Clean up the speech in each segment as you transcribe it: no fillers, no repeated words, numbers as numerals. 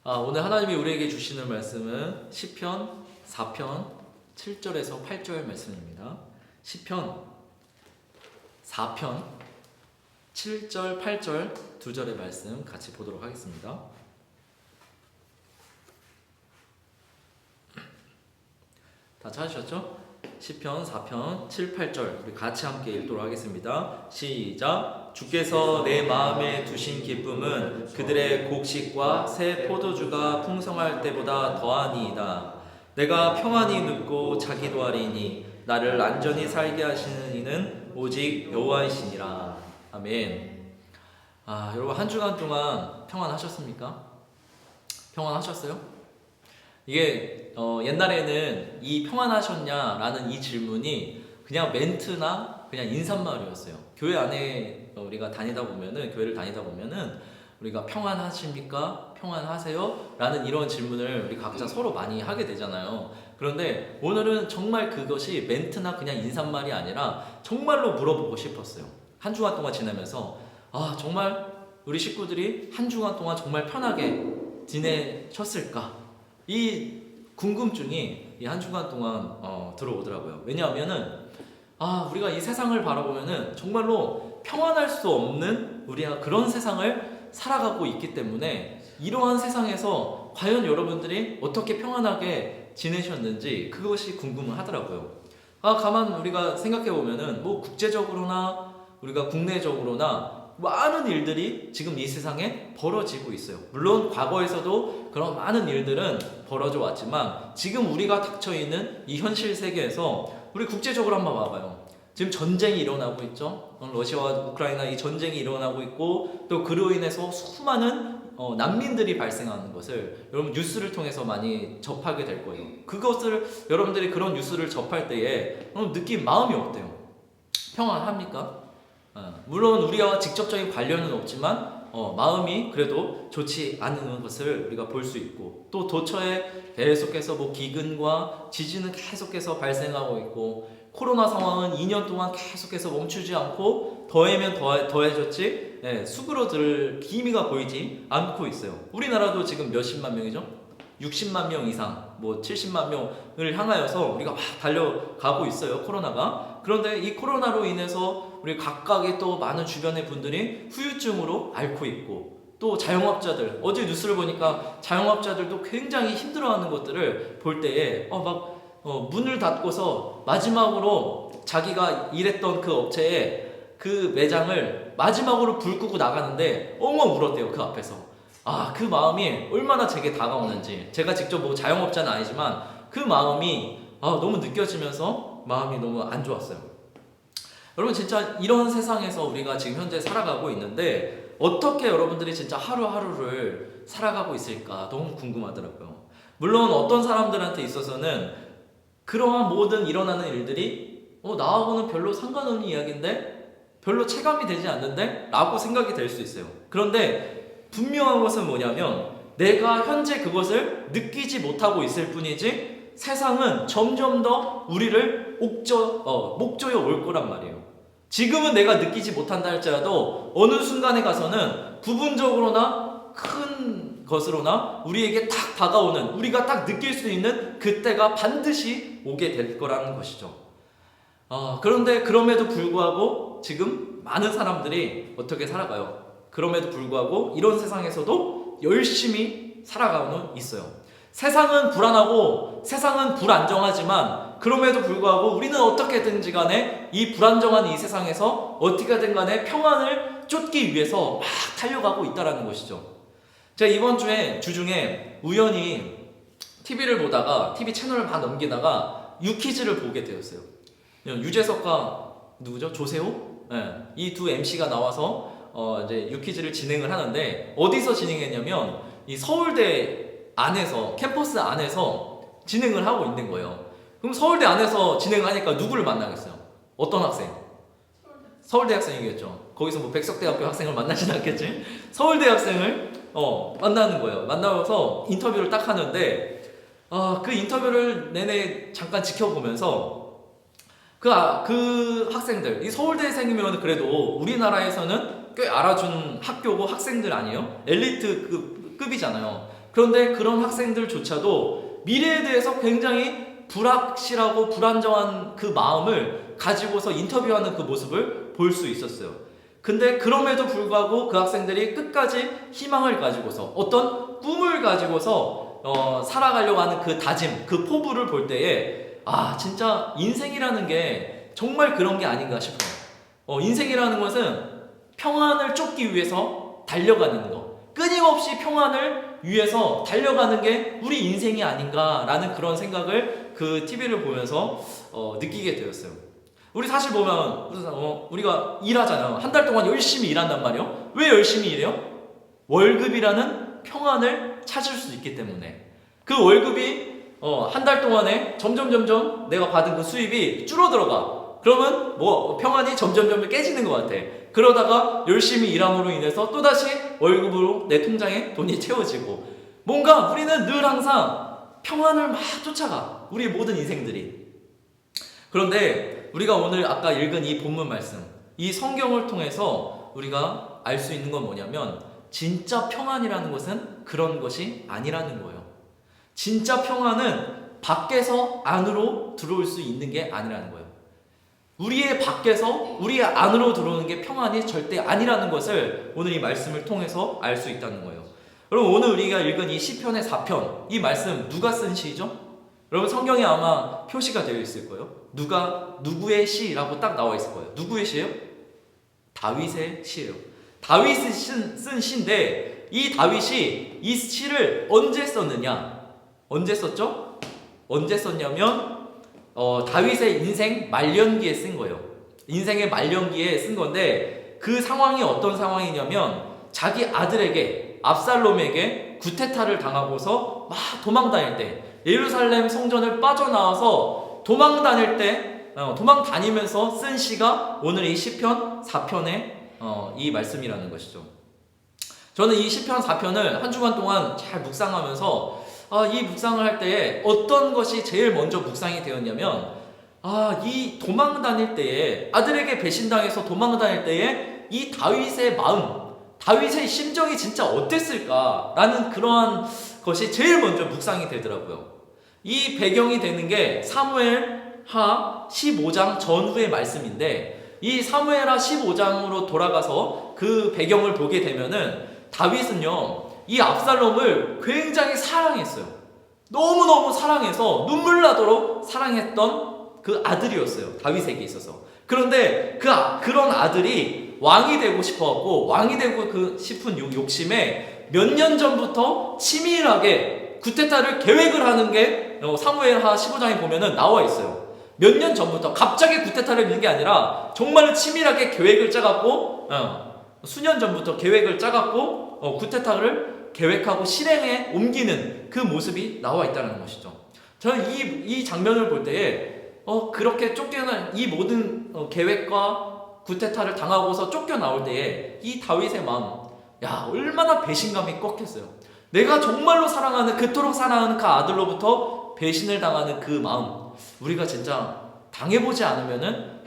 오늘 하나님이 우리에게 주시는 말씀은 시편 4편 7절에서 8절 말씀입니다. 시편 4편 7절, 8절 두 절의 말씀 같이 보도록 하겠습니다. 다 찾으셨죠? 시편 4편 7, 8절 우리 같이 함께 읽도록 하겠습니다. 시작! 주께서 내 마음에 두신 기쁨은 그들의 곡식과 새 포도주가 풍성할 때보다 더하니이다. 내가 평안히 눕고 자기도 하리니 나를 안전히 살게 하시는 이는 오직 여호와이시니라. 아멘. 여러분 한 주간 동안 평안하셨습니까? 평안하셨어요? 이게 옛날에는 이 평안하셨냐라는 이 질문이 그냥 멘트나 그냥 인사말이었어요. 교회 안에 우리가 교회를 다니다 보면은 우리가 평안하십니까? 평안하세요? 라는 이런 질문을 우리 각자 서로 많이 하게 되잖아요. 그런데 오늘은 정말 그것이 멘트나 그냥 인사말이 아니라 정말로 물어보고 싶었어요. 한 주간 동안 지내면서 정말 우리 식구들이 한 주간 동안 정말 편하게 지내셨을까? 이 궁금증이 이 한 주간 동안 들어오더라고요. 왜냐하면은 우리가 이 세상을 바라보면은 정말로 평안할 수 없는 우리가 그런 세상을 살아가고 있기 때문에 이러한 세상에서 과연 여러분들이 어떻게 평안하게 지내셨는지 그것이 궁금하더라고요. 가만 우리가 생각해 보면은 뭐 국제적으로나 우리가 국내적으로나 많은 일들이 지금 이 세상에 벌어지고 있어요. 물론 과거에서도 그런 많은 일들은 벌어져 왔지만 지금 우리가 닥쳐 있는 이 현실 세계에서 우리 국제적으로 한번 봐봐요. 지금 전쟁이 일어나고 있죠. 러시아와 우크라이나 이 전쟁이 일어나고 있고 또 그로 인해서 수많은 난민들이 발생하는 것을 여러분 뉴스를 통해서 많이 접하게 될 거예요. 그것을 여러분들이 그런 뉴스를 접할 때에 느낀 마음이 어때요? 평안합니까? 물론 우리와 직접적인 관련은 없지만 마음이 그래도 좋지 않은 것을 우리가 볼 수 있고 또 도처에 계속해서 기근과 지진은 계속해서 발생하고 있고 코로나 상황은 2년 동안 계속해서 멈추지 않고 더해면 더해졌지 수그러들 기미가 보이지 않고 있어요. 우리나라도 지금 몇십만 명이죠? 60만 명 이상, 70만 명을 향하여서 우리가 막 달려가고 있어요, 코로나가. 그런데 이 코로나로 인해서 우리 각각의 또 많은 주변의 분들이 후유증으로 앓고 있고 또 자영업자들, 어제 뉴스를 보니까 자영업자들도 굉장히 힘들어하는 것들을 볼 때에 문을 닫고서 마지막으로 자기가 일했던 그 업체에 그 매장을 마지막으로 불 끄고 나가는데 엉엉 울었대요, 그 앞에서. 그 마음이 얼마나 제게 다가오는지 제가 직접 자영업자는 아니지만 그 마음이 너무 느껴지면서 마음이 너무 안 좋았어요. 여러분 진짜 이런 세상에서 우리가 지금 현재 살아가고 있는데 어떻게 여러분들이 진짜 하루하루를 살아가고 있을까 너무 궁금하더라고요. 물론 어떤 사람들한테 있어서는 그러한 모든 일어나는 일들이 나하고는 별로 상관없는 이야기인데 별로 체감이 되지 않는데 라고 생각이 될 수 있어요. 그런데 분명한 것은 뭐냐면 내가 현재 그것을 느끼지 못하고 있을 뿐이지 세상은 점점 더 우리를 목조여 올 거란 말이에요. 지금은 내가 느끼지 못한다 할지라도 어느 순간에 가서는 부분적으로나 큰 것으로나 우리에게 딱 다가오는 우리가 딱 느낄 수 있는 그때가 반드시 오게 될 거라는 것이죠. 그런데 그럼에도 불구하고 지금 많은 사람들이 어떻게 살아가요? 그럼에도 불구하고 이런 세상에서도 열심히 살아가고는 있어요. 세상은 불안하고 세상은 불안정하지만 그럼에도 불구하고 우리는 어떻게든지 간에 이 불안정한 이 세상에서 어떻게든 간에 평안을 쫓기 위해서 막 달려가고 있다는 것이죠. 제가 이번 주에 주중에 우연히 TV를 보다가 TV 채널을 막 넘기다가 유퀴즈를 보게 되었어요. 유재석과 누구죠? 조세호? 이 두 MC가 나와서 이제 유퀴즈를 진행을 하는데 어디서 진행했냐면 이 서울대 안에서 캠퍼스 안에서 진행을 하고 있는 거예요. 그럼 서울대 안에서 진행하니까 누구를 만나겠어요? 어떤 학생? 서울대 학생이겠죠. 거기서 백석대학교 학생을 만나진 않겠지? 서울대 학생을 만나는 거예요. 만나서 인터뷰를 딱 하는데 그 인터뷰를 내내 잠깐 지켜보면서 그 학생들, 이 서울대생이면 그래도 우리나라에서는 꽤 알아준 학교고 학생들 아니에요? 엘리트 급이잖아요. 그런데 그런 학생들조차도 미래에 대해서 굉장히 불확실하고 불안정한 그 마음을 가지고서 인터뷰하는 그 모습을 볼 수 있었어요. 근데 그럼에도 불구하고 그 학생들이 끝까지 희망을 가지고서 어떤 꿈을 가지고서 살아가려고 하는 그 다짐, 그 포부를 볼 때에 진짜 인생이라는 게 정말 그런 게 아닌가 싶어요. 인생이라는 것은 평안을 쫓기 위해서 달려가는 거, 끊임없이 평안을 위해서 달려가는 게 우리 인생이 아닌가라는 그런 생각을 그 TV를 보면서 느끼게 되었어요. 우리 사실 보면 우리가 일하잖아요. 한 달 동안 열심히 일한단 말이에요. 왜 열심히 일해요? 월급이라는 평안을 찾을 수 있기 때문에. 그 월급이 한 달 동안에 점점 내가 받은 그 수입이 줄어들어가. 그러면 평안이 점점 깨지는 것 같아. 그러다가 열심히 일함으로 인해서 또다시 월급으로 내 통장에 돈이 채워지고, 뭔가 우리는 늘 항상 평안을 막 쫓아가, 우리 모든 인생들이. 그런데 우리가 오늘 아까 읽은 이 본문 말씀, 이 성경을 통해서 우리가 알 수 있는 건 뭐냐면, 진짜 평안이라는 것은 그런 것이 아니라는 거예요. 진짜 평안은 밖에서 안으로 들어올 수 있는 게 아니라는 거예요. 우리의 밖에서 우리의 안으로 들어오는 게 평안이 절대 아니라는 것을 오늘 이 말씀을 통해서 알 수 있다는 거예요. 여러분, 오늘 우리가 읽은 이 시편의 4편, 이 말씀 누가 쓴 시죠? 여러분, 성경에 아마 표시가 되어 있을 거예요. 누구의 시라고 딱 나와 있을 거예요. 누구의 시예요? 다윗의 시예요. 다윗이 쓴 시인데, 이 다윗이 이 시를 언제 썼느냐? 언제 썼죠? 언제 썼냐면 다윗의 인생 말년기에 쓴 거예요. 인생의 말년기에 쓴 건데, 그 상황이 어떤 상황이냐면, 자기 아들에게, 압살롬에게 구테타를 당하고서 막 도망 다닐 때, 예루살렘 성전을 빠져나와서 도망 다닐 때, 도망 다니면서 쓴 시가 오늘 이 시편 4편의 이 말씀이라는 것이죠. 저는 이 시편 4편을 한 주간 동안 잘 묵상하면서 이 묵상을 할 때에 어떤 것이 제일 먼저 묵상이 되었냐면, 이 도망 다닐 때에, 아들에게 배신당해서 도망 다닐 때에 이 다윗의 마음, 다윗의 심정이 진짜 어땠을까라는 그러한 것이 제일 먼저 묵상이 되더라고요. 이 배경이 되는 게 사무엘하 15장 전후의 말씀인데, 이 사무엘하 15장으로 돌아가서 그 배경을 보게 되면은, 다윗은요, 이 압살롬을 굉장히 사랑했어요. 너무너무 사랑해서 눈물 나도록 사랑했던 그 아들이었어요, 다윗에게 있어서. 그런데 그런 아들이 왕이 되고 싶어갖고, 왕이 되고 싶은 욕심에 몇 년 전부터 치밀하게 구테타를 계획을 하는 게 사무엘하 15장에 보면은 나와 있어요. 몇 년 전부터 갑자기 구테타를 미는 게 아니라 정말 치밀하게 계획을 짜갖고, 수년 전부터 계획을 짜갖고 구테타를 계획하고 실행에 옮기는 그 모습이 나와 있다는 것이죠. 저는 이 장면을 볼 때에 그렇게 쫓겨난 이 모든 계획과 구테타를 당하고서 쫓겨나올 때에 이 다윗의 마음, 얼마나 배신감이 꺾였어요. 내가 정말로 사랑하는, 그토록 사랑하는 그 아들로부터 배신을 당하는 그 마음, 우리가 진짜 당해보지 않으면은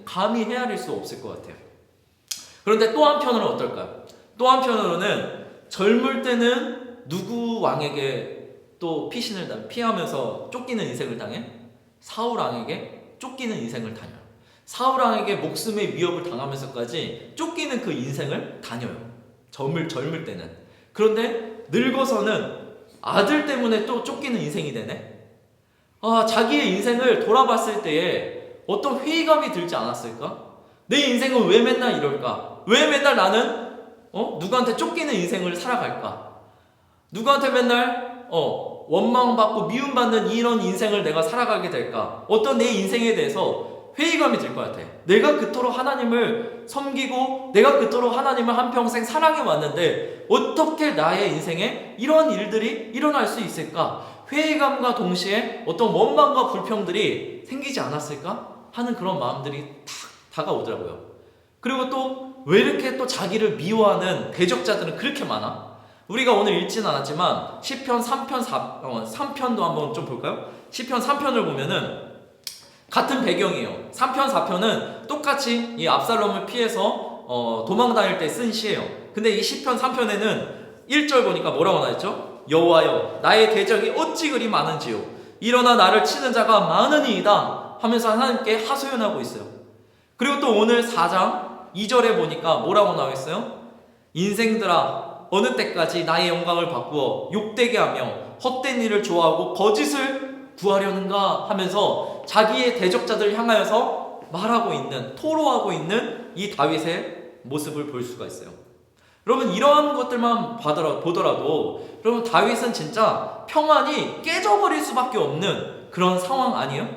감히 헤아릴 수 없을 것 같아요. 그런데 또 한편으로는 어떨까요? 또 한편으로는 젊을 때는 누구 왕에게 또 피하면서 쫓기는 인생을 당해? 사울 왕에게 쫓기는 인생을 다녀요. 사울 왕에게 목숨의 위협을 당하면서까지 쫓기는 그 인생을 다녀요. 젊을 때는. 그런데 늙어서는 아들 때문에 또 쫓기는 인생이 되네? 자기의 인생을 돌아봤을 때에 어떤 회의감이 들지 않았을까? 내 인생은 왜 맨날 이럴까? 왜 맨날 나는 누구한테 쫓기는 인생을 살아갈까? 누구한테 맨날 원망받고 미움받는 이런 인생을 내가 살아가게 될까? 어떤 내 인생에 대해서 회의감이 들 것 같아. 내가 그토록 하나님을 섬기고 내가 그토록 하나님을 한평생 사랑해 왔는데 어떻게 나의 인생에 이런 일들이 일어날 수 있을까? 회의감과 동시에 어떤 원망과 불평들이 생기지 않았을까? 하는 그런 마음들이 탁 다가오더라고요. 그리고 또 왜 이렇게 또 자기를 미워하는 대적자들은 그렇게 많아? 우리가 오늘 읽지는 않았지만 시편 3편도 한번 좀 볼까요? 시편 3편을 보면은 같은 배경이에요. 3편, 4편은 똑같이 이 압살롬을 피해서 도망 다닐 때 쓴 시예요. 근데 이 시편 3편에는 1절 보니까 뭐라고 나왔죠? 여호와여 나의 대적이 어찌 그리 많은지요 일어나 나를 치는 자가 많으니이다 하면서 하나님께 하소연하고 있어요. 그리고 또 오늘 4장 2절에 보니까 뭐라고 나와 있어요? 인생들아 어느 때까지 나의 영광을 바꾸어 욕되게 하며 헛된 일을 좋아하고 거짓을 구하려는가 하면서 자기의 대적자들을 향하여서 말하고 있는, 토로하고 있는 이 다윗의 모습을 볼 수가 있어요. 여러분 이러한 것들만 보더라도 여러분 다윗은 진짜 평안이 깨져버릴 수밖에 없는 그런 상황 아니에요?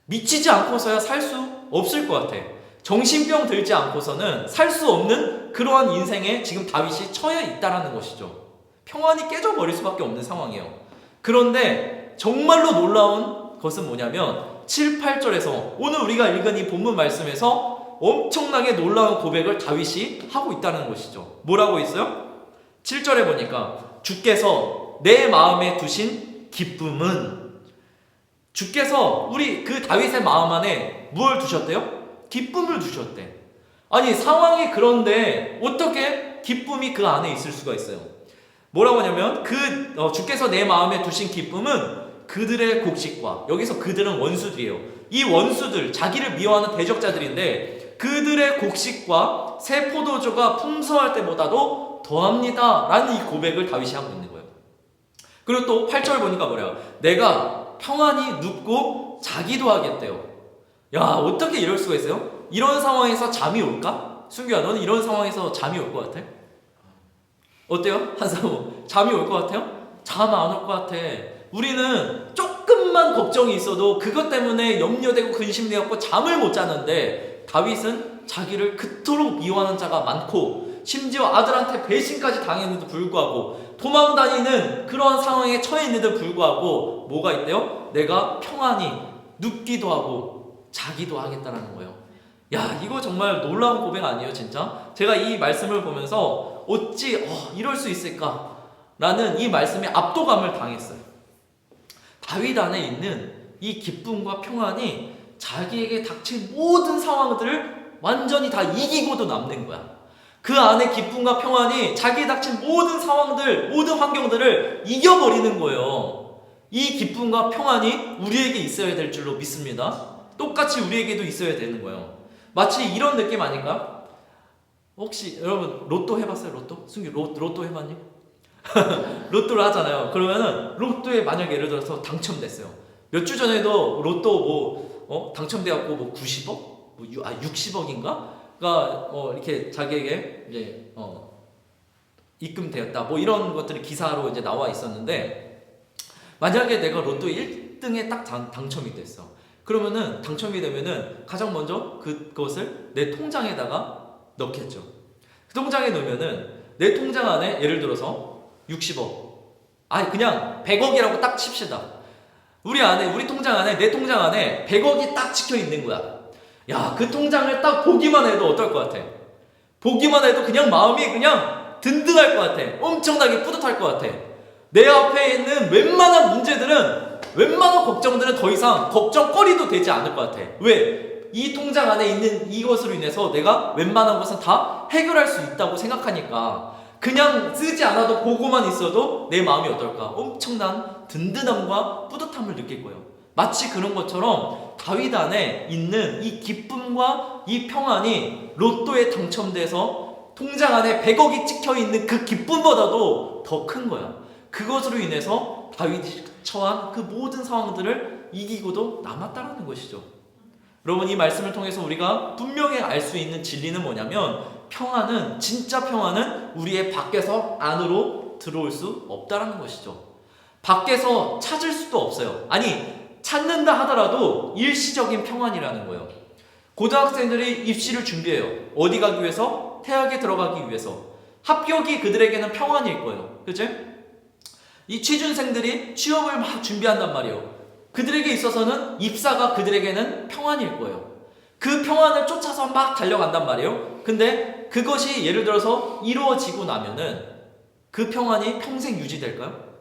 미치지 않고서야 살 수 없을 것 같아. 정신병 들지 않고서는 살 수 없는 그러한 인생에 지금 다윗이 처해 있다라는 것이죠. 평안이 깨져버릴 수밖에 없는 상황이에요. 그런데 정말로 놀라운 것은 뭐냐면 7, 8절에서 오늘 우리가 읽은 이 본문 말씀에서 엄청나게 놀라운 고백을 다윗이 하고 있다는 것이죠. 뭐라고 있어요? 7절에 보니까 주께서 내 마음에 두신 기쁨은, 주께서 우리 그 다윗의 마음 안에 뭘 두셨대요? 기쁨을 두셨대. 아니 상황이 그런데 어떻게 기쁨이 그 안에 있을 수가 있어요? 뭐라고 하냐면 주께서 내 마음에 두신 기쁨은 그들의 곡식과, 여기서 그들은 원수들이에요. 이 원수들, 자기를 미워하는 대적자들인데 그들의 곡식과 새 포도주가 풍성할 때보다도 더합니다 라는 이 고백을 다윗이 하고 있는 거예요. 그리고 또 8절 보니까 뭐래요? 내가 평안히 눕고 자기도 하겠대요. 야 어떻게 이럴 수가 있어요? 이런 상황에서 잠이 올까? 순규야 너는 이런 상황에서 잠이 올 것 같아? 어때요? 한사모 잠이 올 것 같아요? 잠 안 올 것 같아. 우리는 조금만 걱정이 있어도 그것 때문에 염려되고 근심되었고 잠을 못 자는데 다윗은 자기를 그토록 미워하는 자가 많고 심지어 아들한테 배신까지 당했는데도 불구하고 도망다니는 그런 상황에 처해 있는데도 불구하고 뭐가 있대요? 내가 평안히 눕기도 하고 자기도 하겠다라는 거예요. 야 이거 정말 놀라운 고백 아니에요 진짜? 제가 이 말씀을 보면서 어찌 이럴 수 있을까? 라는 이 말씀에 압도감을 당했어요. 다윗 안에 있는 이 기쁨과 평안이 자기에게 닥친 모든 상황들을 완전히 다 이기고도 남는 거야. 그 안에 기쁨과 평안이 자기에 닥친 모든 상황들, 모든 환경들을 이겨버리는 거예요. 이 기쁨과 평안이 우리에게 있어야 될 줄로 믿습니다. 똑같이 우리에게도 있어야 되는 거예요. 마치 이런 느낌 아닌가? 혹시 여러분 로또 해봤어요? 로또? 승규 로또 해봤니? 로또를 하잖아요. 그러면은 로또에 만약에 예를 들어서 당첨됐어요. 몇 주 전에도 로또 당첨돼갖고 뭐 90억? 60억인가? 가 이렇게 자기에게 이제 입금되었다. 뭐 이런 것들이 기사로 이제 나와 있었는데 만약에 내가 로또 1등에 딱 당첨이 됐어. 그러면은 당첨이 되면은 가장 먼저 그것을 내 통장에다가 넣겠죠. 그 통장에 넣으면은 내 통장 안에 예를 들어서 60억, 아니 그냥 100억이라고 딱 칩시다. 우리 통장 안에, 내 통장 안에 100억이 딱 찍혀 있는 거야. 야, 그 통장을 딱 보기만 해도 어떨 것 같아? 보기만 해도 그냥 마음이 그냥 든든할 것 같아. 엄청나게 뿌듯할 것 같아. 내 앞에 있는 웬만한 문제들은, 웬만한 걱정들은 더 이상 걱정거리도 되지 않을 것 같아. 왜? 이 통장 안에 있는 이것으로 인해서 내가 웬만한 것은 다 해결할 수 있다고 생각하니까 그냥 쓰지 않아도 보고만 있어도 내 마음이 어떨까? 엄청난 든든함과 뿌듯함을 느낄 거예요. 마치 그런 것처럼 다윗 안에 있는 이 기쁨과 이 평안이 로또에 당첨돼서 통장 안에 100억이 찍혀있는 그 기쁨보다도 더 큰 거야. 그것으로 인해서 다윗이 처한 그 모든 상황들을 이기고도 남았다는 것이죠. 여러분 이 말씀을 통해서 우리가 분명히 알 수 있는 진리는 뭐냐면 평안은, 진짜 평안은 우리의 밖에서 안으로 들어올 수 없다는 것이죠. 밖에서 찾을 수도 없어요. 아니 찾는다 하더라도 일시적인 평안이라는 거예요. 고등학생들이 입시를 준비해요. 어디 가기 위해서? 대학에 들어가기 위해서. 합격이 그들에게는 평안일 거예요. 그치? 이 취준생들이 취업을 막 준비한단 말이에요. 그들에게 있어서는 입사가 그들에게는 평안일 거예요. 그 평안을 쫓아서 막 달려간단 말이에요. 근데 그것이 예를 들어서 이루어지고 나면은 그 평안이 평생 유지될까요?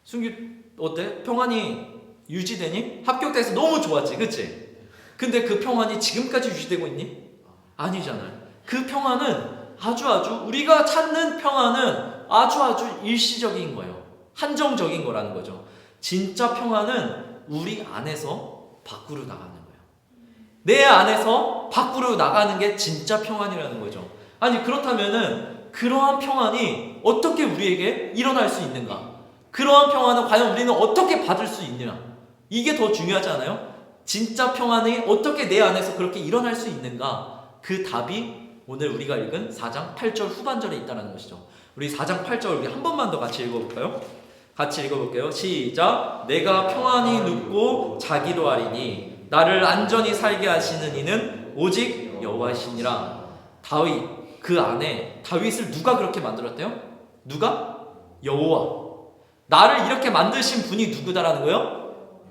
승규 어때? 평안이 유지되니? 합격돼서 너무 좋았지, 그치? 근데 그 평안이 지금까지 유지되고 있니? 아니잖아요. 그 평안은 아주 우리가 찾는 평안은 아주 일시적인 거예요. 한정적인 거라는 거죠. 진짜 평안은 우리 안에서 밖으로 나가는 거예요. 내 안에서 밖으로 나가는 게 진짜 평안이라는 거죠. 아니 그렇다면은 그러한 평안이 어떻게 우리에게 일어날 수 있는가? 그러한 평안은 과연 우리는 어떻게 받을 수 있느냐? 이게 더 중요하지 않아요? 진짜 평안이 어떻게 내 안에서 그렇게 일어날 수 있는가? 그 답이 오늘 우리가 읽은 4장 8절 후반절에 있다는 것이죠. 우리 4장 8절 우리 한 번만 더 같이 읽어볼까요? 같이 읽어볼게요. 시작. 내가 평안히 눕고 자기도 하리니 나를 안전히 살게 하시는 이는 오직 여호와시니라. 다윗, 그 안에 다윗을 누가 그렇게 만들었대요? 누가? 여호와. 나를 이렇게 만드신 분이 누구다라는 거예요?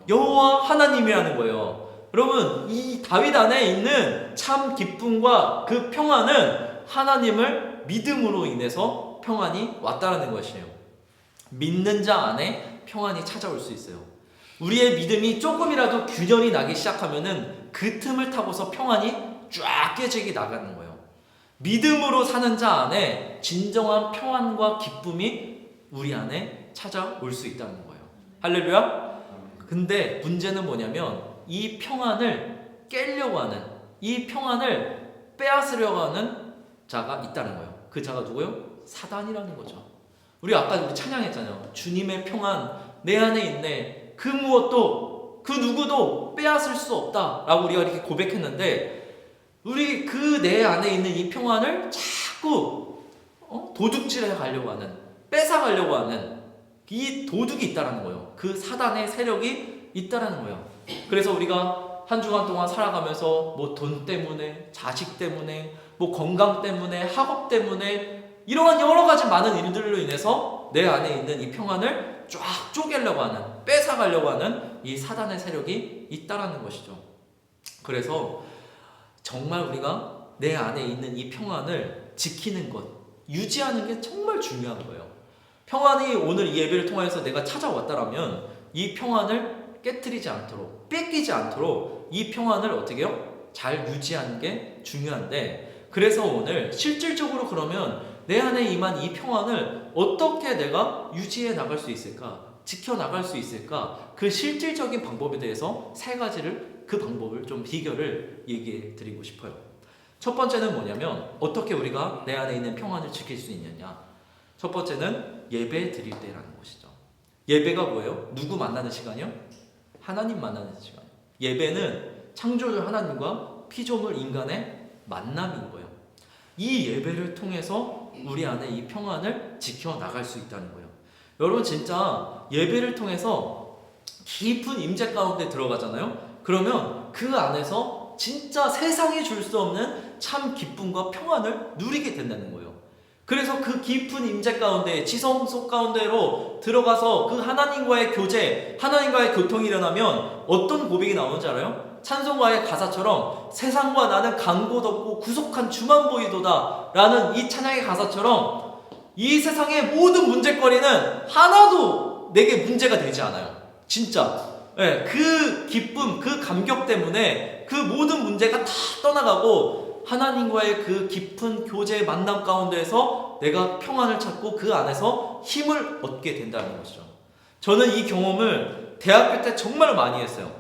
여호와 하나님이라는 거예요. 여러분, 이 다윗 안에 있는 참 기쁨과 그 평안은 하나님을 믿음으로 인해서 평안이 왔다라는 것이에요. 믿는 자 안에 평안이 찾아올 수 있어요. 우리의 믿음이 조금이라도 균열이 나기 시작하면은 그 틈을 타고서 평안이 쫙 깨지게 나가는 거예요. 믿음으로 사는 자 안에 진정한 평안과 기쁨이 우리 안에 찾아올 수 있다는 거예요. 할렐루야. 근데 문제는 뭐냐면 이 평안을 깨려고 하는, 이 평안을 빼앗으려고 하는 자가 있다는 거예요. 그 자가 누구요? 사단이라는 거죠. 우리 아까 찬양했잖아요. 주님의 평안 내 안에 있네. 그 무엇도 그 누구도 빼앗을 수 없다라고 우리가 이렇게 고백했는데, 우리 그 내 안에 있는 이 평안을 자꾸 도둑질해 가려고 하는, 뺏어 가려고 하는 이 도둑이 있다라는 거예요. 그 사단의 세력이 있다라는 거예요. 그래서 우리가 한 주간 동안 살아가면서 뭐 돈 때문에, 자식 때문에, 뭐 건강 때문에, 학업 때문에 이러한 여러 가지 많은 일들로 인해서 내 안에 있는 이 평안을 쫙 쪼개려고 하는, 뺏어가려고 하는 이 사단의 세력이 있다라는 것이죠. 그래서 정말 우리가 내 안에 있는 이 평안을 지키는 것, 유지하는 게 정말 중요한 거예요. 평안이 오늘 이 예배를 통해서 내가 찾아왔다라면 이 평안을 깨트리지 않도록, 뺏기지 않도록 이 평안을 어떻게 해요? 잘 유지하는 게 중요한데, 그래서 오늘 실질적으로 그러면 내 안에 임한 이 평안을 어떻게 내가 유지해 나갈 수 있을까? 지켜 나갈 수 있을까? 그 실질적인 방법에 대해서 세 가지를, 그 방법을 좀 비결을 얘기해 드리고 싶어요. 첫 번째는 뭐냐면 어떻게 우리가 내 안에 있는 평안을 지킬 수 있느냐? 첫 번째는 예배 드릴 때라는 것이죠. 예배가 뭐예요? 누구 만나는 시간이요? 하나님 만나는 시간이요. 예배는 창조주 하나님과 피조물 인간의 만남인 거예요. 이 예배를 통해서 우리 안에 이 평안을 지켜나갈 수 있다는 거예요. 여러분 진짜 예배를 통해서 깊은 임재 가운데 들어가잖아요. 그러면 그 안에서 진짜 세상이 줄 수 없는 참 기쁨과 평안을 누리게 된다는 거예요. 그래서 그 깊은 임재 가운데, 지성 속 가운데로 들어가서 그 하나님과의 교제, 하나님과의 교통이 일어나면 어떤 고백이 나오는지 알아요? 찬송가의 가사처럼 세상과 나는 간 곳 없고 구속한 주만 보이도다 라는 이 찬양의 가사처럼 이 세상의 모든 문제거리는 하나도 내게 문제가 되지 않아요. 진짜 그 기쁨, 그 감격 때문에 그 모든 문제가 다 떠나가고 하나님과의 그 깊은 교제의 만남 가운데에서 내가 평안을 찾고 그 안에서 힘을 얻게 된다는 것이죠. 저는 이 경험을 대학교 때 정말 많이 했어요.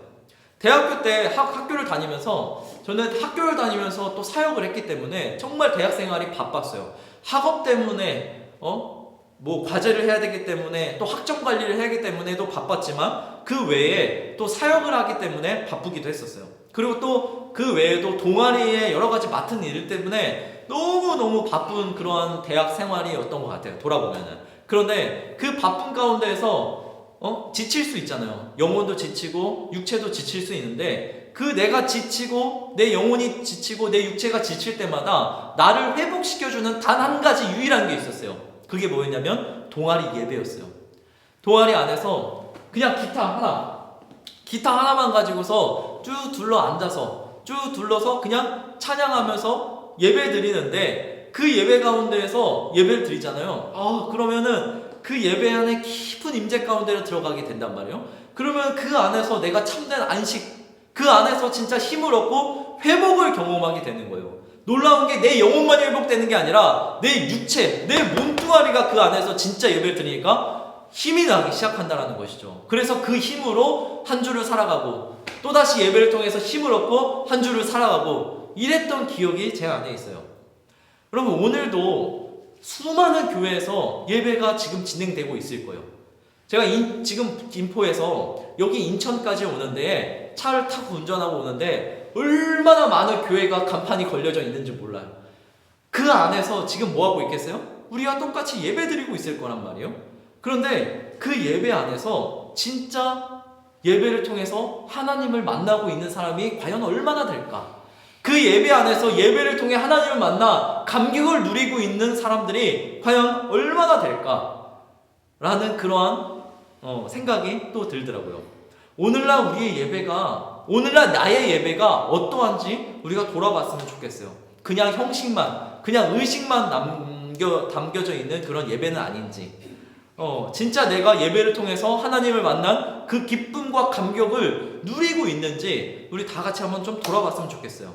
대학교 때 학교를 다니면서, 저는 학교를 다니면서 또 사역을 했기 때문에 정말 대학 생활이 바빴어요. 학업 때문에 뭐 과제를 해야 되기 때문에, 또 학점 관리를 해야 하기 때문에도 바빴지만 그 외에 또 사역을 하기 때문에 바쁘기도 했었어요. 그리고 또 그 외에도 동아리에 여러 가지 맡은 일 때문에 너무너무 바쁜 그러한 대학 생활이었던 것 같아요, 돌아보면은. 그런데 그 바쁜 가운데에서 지칠 수 있잖아요. 영혼도 지치고 육체도 지칠 수 있는데, 그 내가 지치고 내 영혼이 지치고 내 육체가 지칠 때마다 나를 회복시켜주는 단 한 가지 유일한 게 있었어요. 그게 뭐였냐면 동아리 예배였어요. 동아리 안에서 그냥 기타 하나만 가지고서 쭉 둘러서 그냥 찬양하면서 예배 드리는데, 그 예배 가운데에서 예배를 드리잖아요. 그러면은 그 예배 안에 깊은 임재 가운데로 들어가게 된단 말이에요. 그러면 그 안에서 내가 참된 안식, 그 안에서 진짜 힘을 얻고 회복을 경험하게 되는 거예요. 놀라운 게 내 영혼만 회복되는 게 아니라 내 육체, 내 몸뚱아리가 그 안에서 진짜 예배를 드리니까 힘이 나기 시작한다는 것이죠. 그래서 그 힘으로 한 주를 살아가고 또다시 예배를 통해서 힘을 얻고 한 주를 살아가고 이랬던 기억이 제 안에 있어요. 여러분, 오늘도 수많은 교회에서 예배가 지금 진행되고 있을 거예요. 제가 지금 김포에서 여기 인천까지 오는데 차를 타고 운전하고 오는데 얼마나 많은 교회가 간판이 걸려져 있는지 몰라요. 그 안에서 지금 뭐하고 있겠어요? 우리와 똑같이 예배 드리고 있을 거란 말이에요. 그런데 그 예배 안에서 진짜 예배를 통해서 하나님을 만나고 있는 사람이 과연 얼마나 될까? 그 예배 안에서 예배를 통해 하나님을 만나 감격을 누리고 있는 사람들이 과연 얼마나 될까? 라는 그러한 생각이 또 들더라고요. 오늘날 우리의 예배가, 오늘날 나의 예배가 어떠한지 우리가 돌아봤으면 좋겠어요. 그냥 형식만, 그냥 의식만 담겨져 있는 그런 예배는 아닌지, 진짜 내가 예배를 통해서 하나님을 만난 그 기쁨과 감격을 누리고 있는지 우리 다 같이 한번 좀 돌아봤으면 좋겠어요.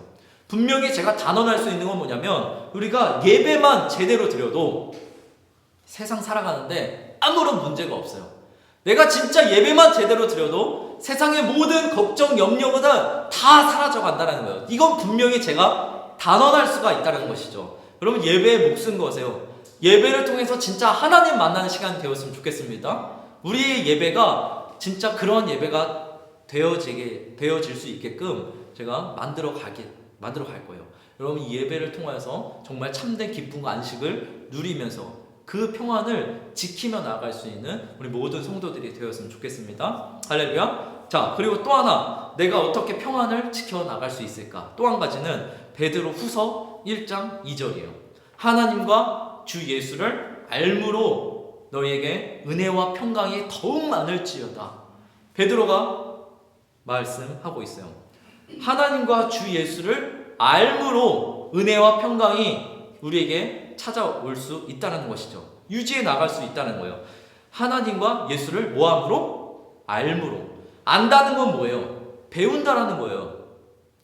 분명히 제가 단언할 수 있는 건 뭐냐면 우리가 예배만 제대로 드려도 세상 살아가는데 아무런 문제가 없어요. 내가 진짜 예배만 제대로 드려도 세상의 모든 걱정, 염려보다 다 사라져 간다는 거예요. 이건 분명히 제가 단언할 수가 있다는 것이죠. 여러분, 예배에 목숨 거세요. 예배를 통해서 진짜 하나님 만나는 시간이 되었으면 좋겠습니다. 우리의 예배가 진짜 그런 예배가 되어질 수 있게끔 제가 만들어 갈 거예요. 여러분, 이 예배를 통해서 정말 참된 기쁨과 안식을 누리면서 그 평안을 지키며 나아갈 수 있는 우리 모든 성도들이 되었으면 좋겠습니다. 할렐루야. 자, 그리고 또 하나, 내가 어떻게 평안을 지켜나갈 수 있을까? 또 한 가지는 베드로 후서 1장 2절이에요. 하나님과 주 예수를 알므로 너희에게 은혜와 평강이 더욱 많을지어다. 베드로가 말씀하고 있어요. 하나님과 주 예수를 알므로 은혜와 평강이 우리에게 찾아올 수 있다는 것이죠. 유지해 나갈 수 있다는 거예요. 하나님과 예수를 뭐함으로? 알므로. 안다는 건 뭐예요? 배운다라는 거예요.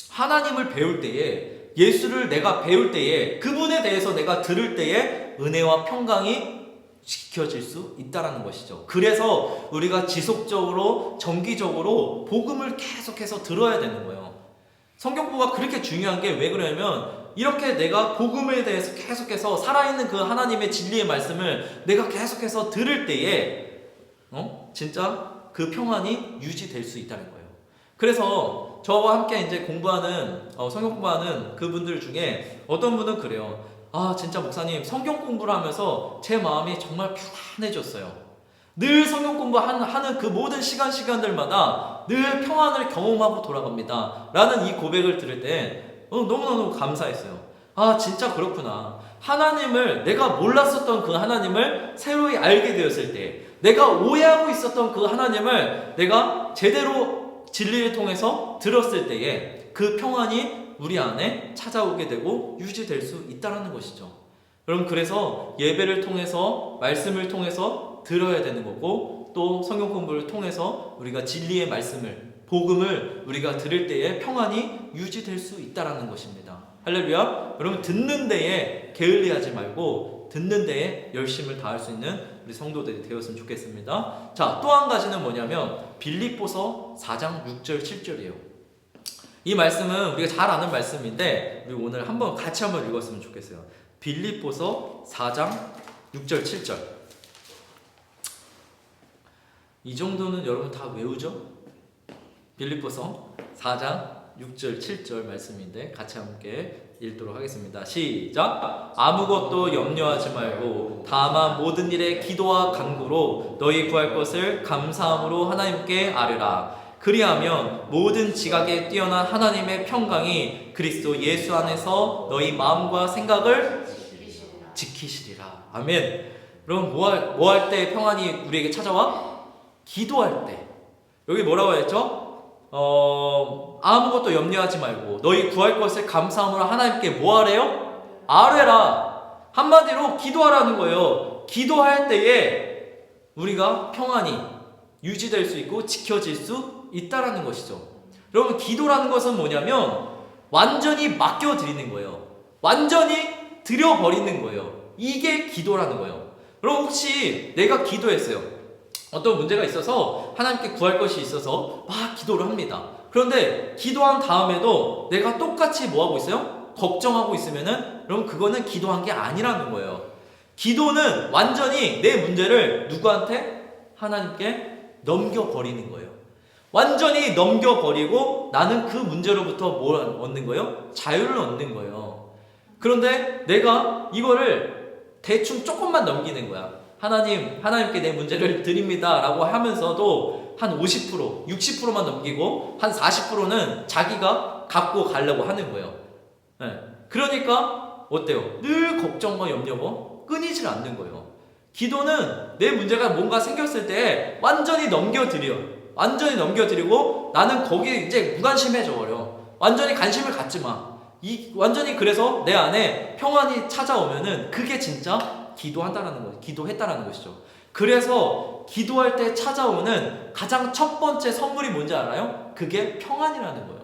하나님을 배울 때에, 예수를 내가 배울 때에, 그분에 대해서 내가 들을 때에 은혜와 평강이 지켜질 수 있다는 것이죠. 그래서 우리가 지속적으로, 정기적으로 복음을 계속해서 들어야 되는 거예요. 성경부가 그렇게 중요한 게 왜 그러냐면, 이렇게 내가 복음에 대해서 계속해서 살아있는 그 하나님의 진리의 말씀을 내가 계속해서 들을 때에 진짜 그 평안이 유지될 수 있다는 거예요. 그래서 저와 함께 이제 공부하는 성경 공부하는 그분들 중에 어떤 분은 그래요. 진짜 목사님, 성경 공부를 하면서 제 마음이 정말 편안해졌어요. 늘 성경 공부하는 그 모든 시간들마다 늘 평안을 경험하고 돌아갑니다. 라는 이 고백을 들을 때 너무너무 감사했어요. 진짜 그렇구나. 하나님을, 내가 몰랐었던 그 하나님을 새로이 알게 되었을 때, 내가 오해하고 있었던 그 하나님을 내가 제대로 진리를 통해서 들었을 때에 그 평안이 우리 안에 찾아오게 되고 유지될 수 있다는 것이죠. 여러분, 그래서 예배를 통해서, 말씀을 통해서 들어야 되는 거고, 또 성경 공부를 통해서 우리가 진리의 말씀을, 복음을 우리가 들을 때에 평안이 유지될 수 있다는 것입니다. 할렐루야. 여러분, 듣는 데에 게을리하지 말고 듣는 데에 열심을 다할 수 있는 우리 성도들이 되었으면 좋겠습니다. 자, 또 한 가지는 뭐냐면 빌립보서 4장 6절 7절이에요. 이 말씀은 우리가 잘 아는 말씀인데 우리 오늘 같이 한번 읽었으면 좋겠어요. 빌립보서 4장 6절 7절. 이 정도는 여러분 다 외우죠? 빌립보서 4장 6절 7절 말씀인데 같이 함께 읽도록 하겠습니다. 시작. 아무것도 염려하지 말고 다만 모든 일에 기도와 간구로 너희 구할 것을 감사함으로 하나님께 아뢰라. 그리하면 모든 지각에 뛰어난 하나님의 평강이 그리스도 예수 안에서 너희 마음과 생각을 지키시리라. 아멘. 그럼 뭐 할 때 평안이 우리에게 찾아와? 기도할 때. 여기 뭐라고 했죠? 아무것도 염려하지 말고 너희 구할 것을 감사함으로 하나님께 뭐 하래요? 아뢰라. 한마디로 기도하라는 거예요. 기도할 때에 우리가 평안이 유지될 수 있고 지켜질 수 있다라는 것이죠. 여러분, 기도라는 것은 뭐냐면 완전히 맡겨드리는 거예요. 완전히 들여버리는 거예요. 이게 기도라는 거예요. 그럼 혹시 내가 기도했어요. 어떤 문제가 있어서 하나님께 구할 것이 있어서 막 기도를 합니다. 그런데 기도한 다음에도 내가 똑같이 뭐하고 있어요? 걱정하고 있으면은 그럼 그거는 기도한 게 아니라는 거예요. 기도는 완전히 내 문제를 누구한테? 하나님께 넘겨버리는 거예요. 완전히 넘겨버리고 나는 그 문제로부터 뭘 얻는 거예요? 자유를 얻는 거예요. 그런데 내가 이거를 대충 조금만 넘기는 거야. 하나님께 내 문제를 드립니다 라고 하면서도 한 50%, 60%만 넘기고 한 40%는 자기가 갖고 가려고 하는 거예요. 네. 그러니까 어때요? 늘 걱정과 염려가 끊이질 않는 거예요. 기도는 내 문제가 뭔가 생겼을 때 완전히 넘겨드리고 나는 거기에 이제 무관심해져 버려. 완전히 관심을 갖지 마. 완전히 그래서 내 안에 평안이 찾아오면은 그게 진짜 기도한다라는 거죠. 기도했다라는 것이죠. 그래서 기도할 때 찾아오는 가장 첫 번째 선물이 뭔지 알아요? 그게 평안이라는 거예요.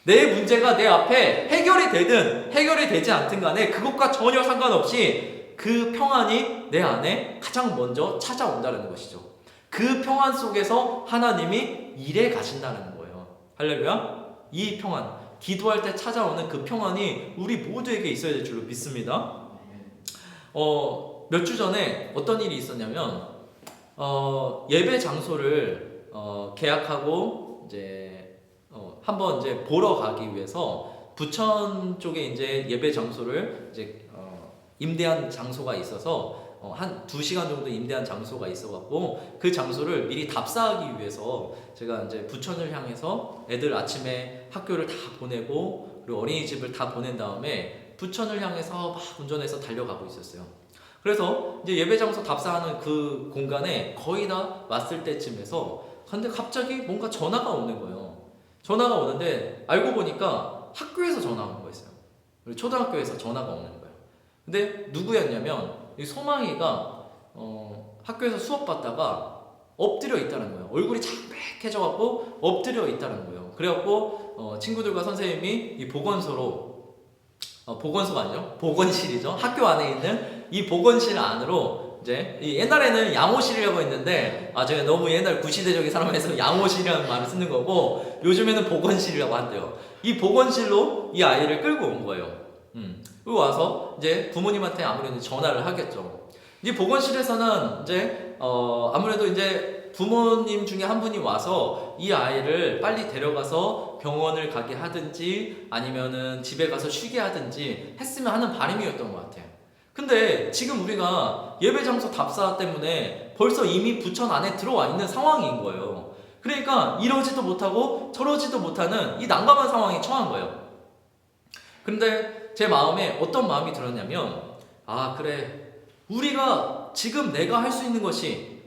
내 문제가 내 앞에 해결이 되든 해결이 되지 않든 간에 그것과 전혀 상관없이 그 평안이 내 안에 가장 먼저 찾아온다는 것이죠. 그 평안 속에서 하나님이 일해 가신다는 거예요. 할렐루야. 이 평안, 기도할 때 찾아오는 그 평안이 우리 모두에게 있어야 될 줄로 믿습니다. 몇 주 전에 어떤 일이 있었냐면 예배 장소를 계약하고 이제 한번 이제 보러 가기 위해서 부천 쪽에 이제 예배 장소를 이제 임대한 장소가 있어서 한 2시간 정도 임대한 장소가 있어갖고 그 장소를 미리 답사하기 위해서 제가 이제 부천을 향해서 애들 아침에 학교를 다 보내고 그리고 어린이집을 다 보낸 다음에 부천을 향해서 막 운전해서 달려가고 있었어요. 그래서 이제 예배 장소 답사하는 그 공간에 거의 다 왔을 때쯤에서 근데 갑자기 뭔가 전화가 오는 거예요. 전화가 오는데 알고 보니까 학교에서 전화 오는 거였어요. 초등학교에서 전화가 오는 거예요. 근데 누구였냐면 이 소망이가 학교에서 수업 받다가 엎드려 있다는 거예요. 얼굴이 창백해져갖고 엎드려 있다는 거예요. 그래갖고 친구들과 선생님이 이 보건소가 아니죠? 보건실이죠. 학교 안에 있는 이 보건실 안으로 이제 옛날에는 양호실이라고 했는데 제가 너무 옛날 구시대적인 사람에서 양호실이라는 말을 쓰는 거고 요즘에는 보건실이라고 한대요. 이 보건실로 이 아이를 끌고 온 거예요. 그리고 와서 이제 부모님한테 아무래도 전화를 하겠죠. 이 보건실에서는 이제 아무래도 이제 부모님 중에 한 분이 와서 이 아이를 빨리 데려가서 병원을 가게 하든지 아니면은 집에 가서 쉬게 하든지 했으면 하는 바람이었던 것 같아요. 근데 지금 우리가 예배 장소 답사 때문에 벌써 이미 부천 안에 들어와 있는 상황인 거예요. 그러니까 이러지도 못하고 저러지도 못하는 이 난감한 상황에 처한 거예요. 근데 제 마음에 어떤 마음이 들었냐면 그래, 우리가 지금 내가 할 수 있는 것이,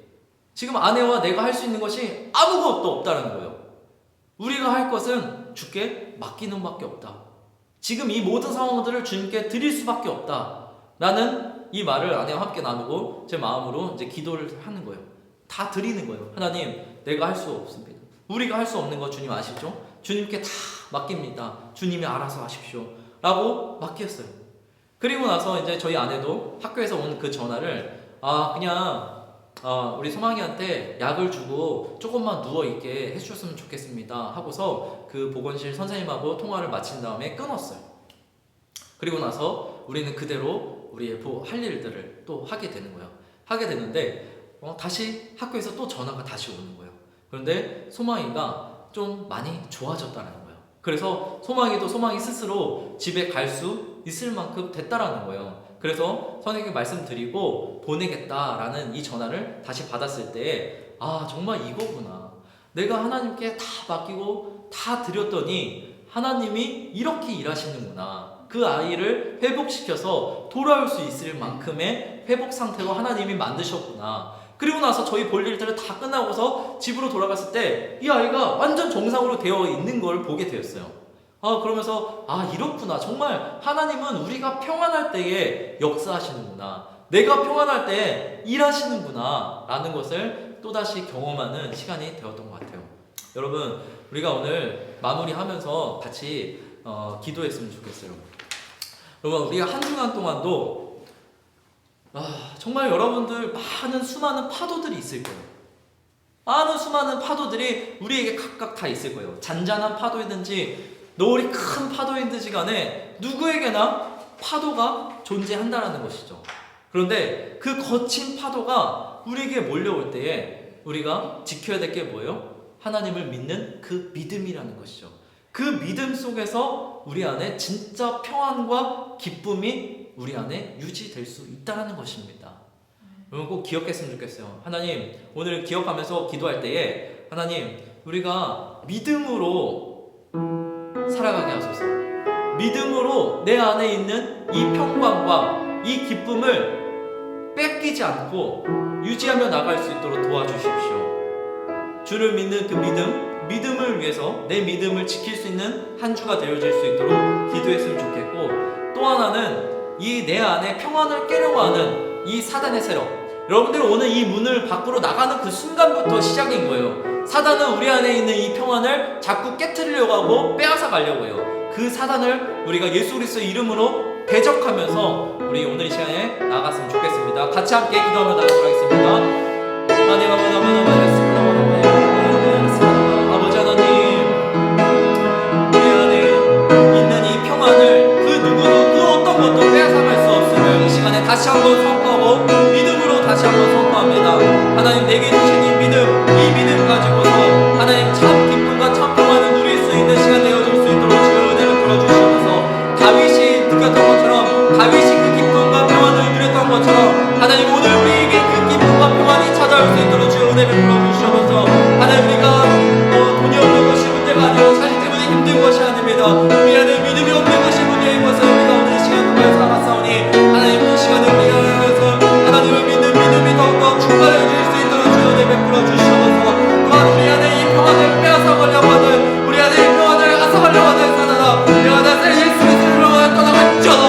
지금 아내와 내가 할 수 있는 것이 아무것도 없다는 거예요. 우리가 할 것은 주께 맡기는 밖에 없다. 지금 이 모든 상황들을 주님께 드릴 수밖에 없다. 라는 이 말을 아내와 함께 나누고 제 마음으로 이제 기도를 하는 거예요. 다 드리는 거예요. 하나님, 내가 할 수 없습니다. 우리가 할 수 없는 거 주님 아시죠? 주님께 다 맡깁니다. 주님이 알아서 하십시오. 라고 맡겼어요. 그리고 나서 이제 저희 아내도 학교에서 온 그 전화를 그냥 우리 소망이한테 약을 주고 조금만 누워있게 해주셨으면 좋겠습니다 하고서 그 보건실 선생님하고 통화를 마친 다음에 끊었어요. 그리고 나서 우리는 그대로 우리의 할 일들을 또 하게 되는 거예요. 하게 되는데 다시 학교에서 또 전화가 다시 오는 거예요. 그런데 소망이가 좀 많이 좋아졌다는 거예요. 그래서 소망이 스스로 집에 갈 수 있을 만큼 됐다라는 거예요. 그래서 선생님께 말씀드리고 보내겠다라는 이 전화를 다시 받았을 때 정말 이거구나. 내가 하나님께 다 맡기고 다 드렸더니 하나님이 이렇게 일하시는구나. 그 아이를 회복시켜서 돌아올 수 있을 만큼의 회복 상태로 하나님이 만드셨구나. 그리고 나서 저희 볼 일들을 다 끝나고서 집으로 돌아갔을 때 이 아이가 완전 정상으로 되어 있는 걸 보게 되었어요. 그러면서 이렇구나. 정말 하나님은 우리가 평안할 때에 역사하시는구나. 내가 평안할 때 일하시는구나 라는 것을 또다시 경험하는 시간이 되었던 것 같아요. 여러분, 우리가 오늘 마무리하면서 같이 기도했으면 좋겠어요. 여러분, 우리가 한 주간 동안도 정말 여러분들 수많은 파도들이 있을 거예요. 많은 수많은 파도들이 우리에게 각각 다 있을 거예요. 잔잔한 파도이든지 노을이 큰 파도이든지 간에 누구에게나 파도가 존재한다는 것이죠. 그런데 그 거친 파도가 우리에게 몰려올 때에 우리가 지켜야 될 게 뭐예요? 하나님을 믿는 그 믿음이라는 것이죠. 그 믿음 속에서 우리 안에 진짜 평안과 기쁨이 우리 안에 유지될 수 있다는 것입니다. 여러분 꼭 기억했으면 좋겠어요. 하나님, 오늘 기억하면서 기도할 때에 하나님, 우리가 믿음으로 살아가게 하소서. 믿음으로 내 안에 있는 이 평강과 이 기쁨을 뺏기지 않고 유지하며 나갈 수 있도록 도와주십시오. 주를 믿는 그 믿음을 위해서 내 믿음을 지킬 수 있는 한 주가 되어질 수 있도록 기도했으면 좋겠고, 또 하나는 이 내 안에 평안을 깨려고 하는 이 사단의 세력, 여러분들 오늘 이 문을 밖으로 나가는 그 순간부터 시작인 거예요. 사단은 우리 안에 있는 이 평안을 자꾸 깨트리려고 하고 빼앗아 가려고 해요. 그 사단을 우리가 예수 그리스도의 이름으로 대적하면서 우리 오늘 이 시간에 나갔으면 좋겠습니다. 같이 함께 기도하며 나가도록 하겠습니다. 하나님 아버지 하나님, 우리 안에 있는 이 평안을 그 누구도 그 어떤 것도 빼앗아갈 수 없음을 이 시간에 다시 한번 선포하고 믿음으로 다시 한번 선포합니다. 하나님, 내게 주신 이 믿음 가지고서 하나님 참 기쁨과 참 평안을 누릴 수 있는 시간 되어질 수 있도록 주의 은혜를 풀어주시옵소서. 다윗이 느꼈던 것처럼, 다윗이 그 기쁨과 평안을 누렸던 것처럼 하나님, 오늘 우리에게 그 기쁨과 평안이 찾아올 수 있도록 주의 은혜를 풀어주시옵소서. 하나님, 우리가 돈이 없는 것이 문제가 아니고 사실 때문에 힘든 것이 아닙니다. 우리 안에 믿음이 없는 것이 문제인 것을 우리가 오늘 이 시간 통해서 알았사오니 하나님, 이 시간에 우리가 하나님을 믿는 믿음이 더욱더 충만해질 수 있도록 주의 은혜 베풀어 주시옵소서. 또한 우리 안에 이 평안을 빼앗아가려고 하는, 우리 안에 이 평안을 앗아가려고 하는 사단아, 내가 나 예수 그리스도로 떠나갈지어다.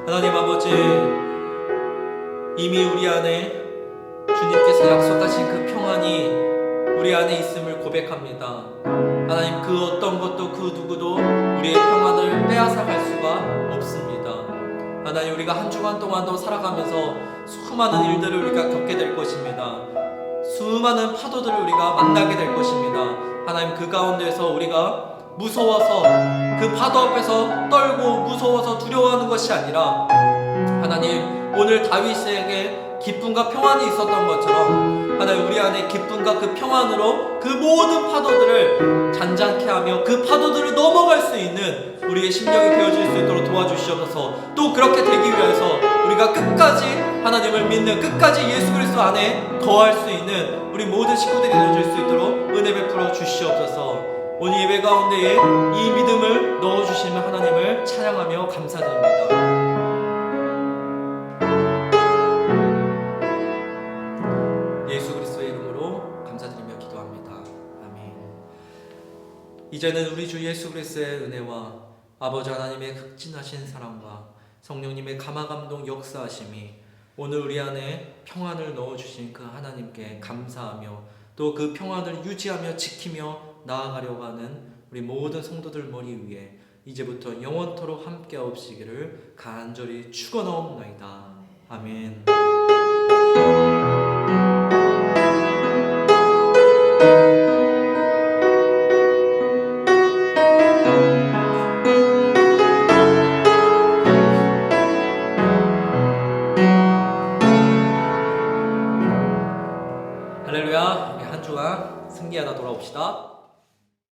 하나님 아버지, 이미 우리 안에 주님께서 약속하신 그 평안이 우리 안에 있음을 고백합니다. 하나님, 그 어떤 것도 그 누구도 우리의 평안을 빼앗아갈 수가 없습니다. 하나님, 우리가 한 주간 동안도 살아가면서 수많은 일들을 우리가 겪게 될 것입니다. 수많은 파도들을 우리가 만나게 될 것입니다. 하나님, 그 가운데서 우리가 무서워서 그 파도 앞에서 떨고 무서워서 두려워하는 것이 아니라 하나님, 오늘 다윗에게 기쁨과 평안이 있었던 것처럼 하나님, 우리 안에 기쁨과 그 평안으로 그 모든 파도들을 잔잔케 하며 그 파도들을 넘어갈 수 있는 우리의 심령이 되어질 수 있도록 도와주시옵소서. 또 그렇게 되기 위해서 우리가 끝까지 하나님을 믿는, 끝까지 예수 그리스도 안에 거할 수 있는 우리 모든 식구들이 되어질 수 있도록 은혜 베풀어 주시옵소서. 오늘 예배 가운데에 이 믿음을 넣어주시는 하나님을 찬양하며 감사드립니다. 예수 그리스도의 이름으로 감사드리며 기도합니다. 아멘. 이제는 우리 주 예수 그리스도의 은혜와 아버지 하나님의 극진하신 사랑과 성령님의 감화감동 역사하심이 오늘 우리 안에 평안을 넣어주신 그 하나님께 감사하며 또 그 평안을 유지하며 지키며 나아가려고 하는 우리 모든 성도들 머리 위에 이제부터 영원토록 함께하옵시기를 간절히 축원하옵나이다. 아멘. 할렐루야. 한 주간 승리하다 돌아옵시다.